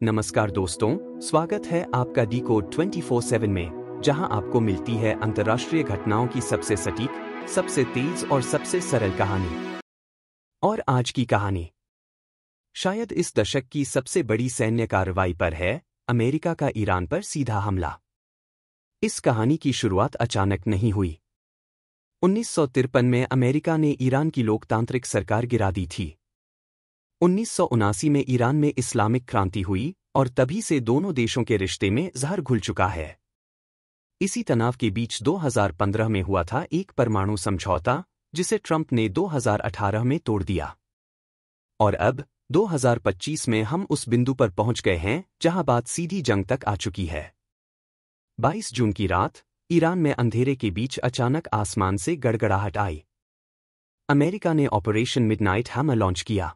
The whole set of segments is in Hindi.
नमस्कार दोस्तों, स्वागत है आपका डी कोड 24/7 में, जहां आपको मिलती है अंतर्राष्ट्रीय घटनाओं की सबसे सटीक, सबसे तेज और सबसे सरल कहानी। और आज की कहानी शायद इस दशक की सबसे बड़ी सैन्य कार्रवाई पर है, अमेरिका का ईरान पर सीधा हमला। इस कहानी की शुरुआत अचानक नहीं हुई। 1953 में अमेरिका ने ईरान की लोकतांत्रिक सरकार गिरा दी थी। 1979 में ईरान में इस्लामिक क्रांति हुई और तभी से दोनों देशों के रिश्ते में जहर घुल चुका है। इसी तनाव के बीच 2015 में हुआ था एक परमाणु समझौता, जिसे ट्रंप ने 2018 में तोड़ दिया। और अब 2025 में हम उस बिंदु पर पहुंच गए हैं जहां बात सीधी जंग तक आ चुकी है। 22 जून की रात ईरान में अंधेरे के बीच अचानक आसमान से गड़गड़ाहट आई। अमेरिका ने ऑपरेशन मिडनाइट हैमर लॉन्च किया।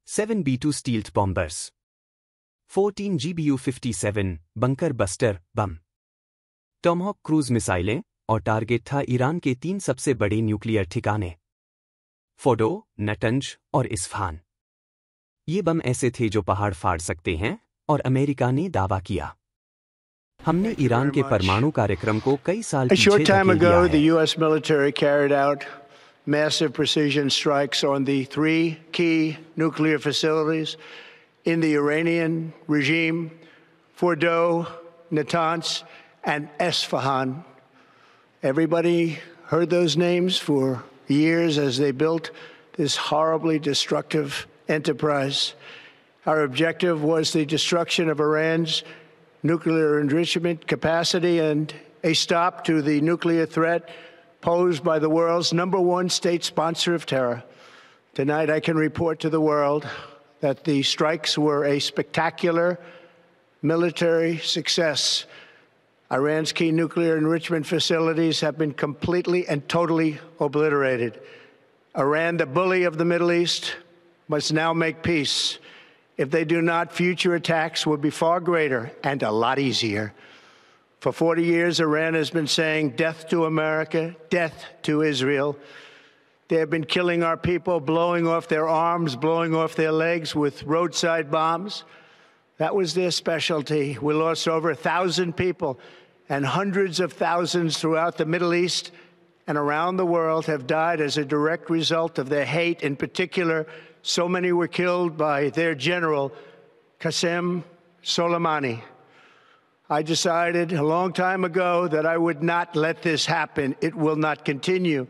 7 B-2 stealth bombers, 14 GBU-57 bunker buster bomb, Tomahawk cruise मिसाइलें और टारगेट था ईरान के 3 सबसे बड़े न्यूक्लियर ठिकाने, फोडो, नटंज और इस्फहान। ये बम ऐसे थे जो पहाड़ फाड़ सकते हैं, और अमेरिका ने दावा किया। हमने ईरान के परमाणु कार्यक्रम को कई साल A पीछे short time धकेल दिया ago, the है। U.S. military carried out massive precision strikes on the 3 key nuclear facilities in the Iranian regime: Fordo, Natanz, and Esfahan. Everybody heard those names for years as they built this horribly destructive enterprise. Our objective was the destruction of Iran's nuclear enrichment capacity and a stop to the nuclear threat posed by the world's #1 state sponsor of terror. Tonight, I can report to the world that the strikes were a spectacular military success. Iran's key nuclear enrichment facilities have been completely and totally obliterated. Iran, the bully of the Middle East, must now make peace. If they do not, future attacks will be far greater and a lot easier. For 40 years, Iran has been saying death to America, death to Israel. They have been killing our people, blowing off their arms, blowing off their legs with roadside bombs. That was their specialty. We lost over 1,000 people, and hundreds of thousands throughout the Middle East and around the world have died as a direct result of their hate. In particular, so many were killed by their general, Qasem Soleimani. I decided a long time ago that I would not let this happen. It will not continue.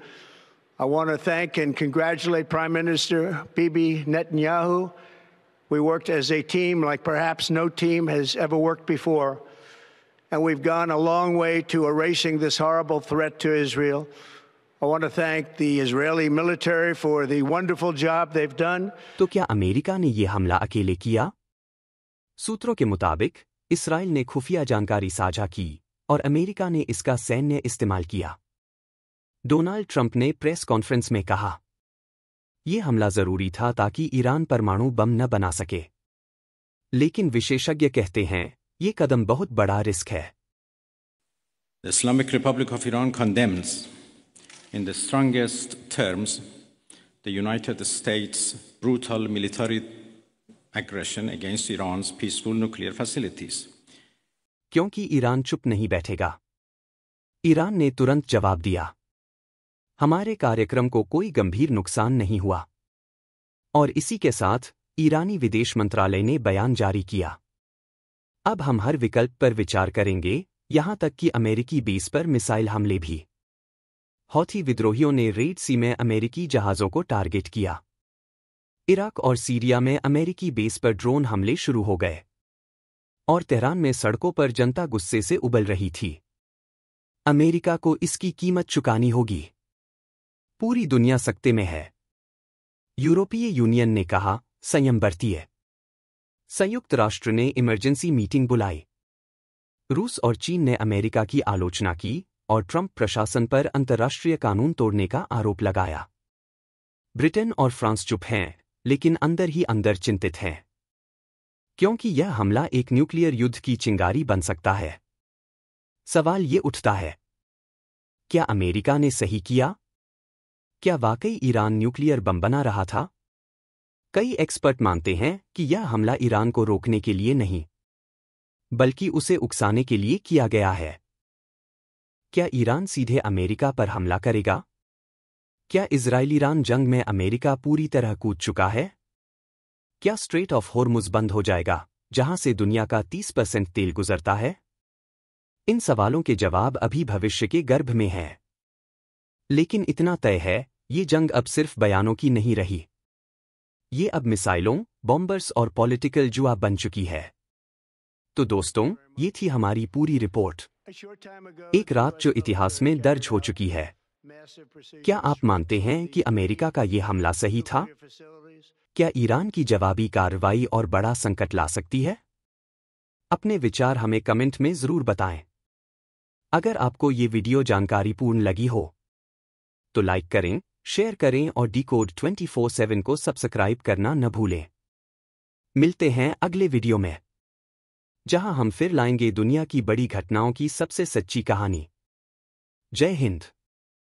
I want to thank and congratulate Prime Minister Bibi Netanyahu. We worked as a team like perhaps no team has ever worked before. And we've gone a long way to erasing this horrible threat to Israel. I want to thank the Israeli military for the wonderful job they've done. तो क्या अमेरिका ने यह हमला अकेले किया? सूत्रों के मुताबिक इसराइल ने खुफिया जानकारी साझा की और अमेरिका ने इसका सैन्य इस्तेमाल किया। डोनाल्ड ट्रंप ने प्रेस कॉन्फ्रेंस में कहा, यह हमला जरूरी था ताकि ईरान परमाणु बम न बना सके। लेकिन विशेषज्ञ कहते हैं, यह कदम बहुत बड़ा रिस्क है। The Islamic Republic of Iran condemns in the strongest terms the United States' brutal military aggression against Iran's peaceful nuclear facilities. क्योंकि ईरान चुप नहीं बैठेगा। ईरान ने तुरंत जवाब दिया, हमारे कार्यक्रम को कोई गंभीर नुकसान नहीं हुआ। और इसी के साथ ईरानी विदेश मंत्रालय ने बयान जारी किया, अब हम हर विकल्प पर विचार करेंगे, यहां तक कि अमेरिकी बेस पर मिसाइल हमले भी। हौथी विद्रोहियों ने रेड सी में अमेरिकी जहाजों को टारगेट किया। इराक और सीरिया में अमेरिकी बेस पर ड्रोन हमले शुरू हो गए। और तेहरान में सड़कों पर जनता गुस्से से उबल रही थी। अमेरिका को इसकी कीमत चुकानी होगी। पूरी दुनिया सकते में है। यूरोपीय यूनियन ने कहा, संयम बरतिए। संयुक्त राष्ट्र ने इमरजेंसी मीटिंग बुलाई। रूस और चीन ने अमेरिका की आलोचना की और ट्रंप प्रशासन पर अंतर्राष्ट्रीय कानून तोड़ने का आरोप लगाया। ब्रिटेन और फ्रांस चुप हैं, लेकिन अंदर ही अंदर चिंतित हैं। क्योंकि यह हमला एक न्यूक्लियर युद्ध की चिंगारी बन सकता है। सवाल ये उठता है, क्या अमेरिका ने सही किया? क्या वाकई ईरान न्यूक्लियर बम बना रहा था? कई एक्सपर्ट मानते हैं कि यह हमला ईरान को रोकने के लिए नहीं, बल्कि उसे उकसाने के लिए किया गया है। क्या ईरान सीधे अमेरिका पर हमला करेगा? क्या इजराइल-ईरान जंग में अमेरिका पूरी तरह कूद चुका है? क्या स्ट्रेट ऑफ होर्मुज बंद हो जाएगा, जहां से दुनिया का 30% तेल गुजरता है? इन सवालों के जवाब अभी भविष्य के गर्भ में हैं। लेकिन इतना तय है, ये जंग अब सिर्फ बयानों की नहीं रही। ये अब मिसाइलों, बॉम्बर्स और पॉलिटिकल जुआ बन चुकी है। तो दोस्तों, ये थी हमारी पूरी रिपोर्ट। एक रात जो इतिहास में दर्ज हो चुकी है। क्या आप मानते हैं कि अमेरिका का ये हमला सही था? क्या ईरान की जवाबी कार्रवाई और बड़ा संकट ला सकती है? अपने विचार हमें कमेंट में जरूर बताएं। अगर आपको ये वीडियो जानकारीपूर्ण लगी हो तो लाइक करें, शेयर करें और डिकोड 24/7 को सब्सक्राइब करना न भूलें। मिलते हैं अगले वीडियो में, जहां हम फिर लाएंगे दुनिया की बड़ी घटनाओं की सबसे सच्ची कहानी। जय हिंद।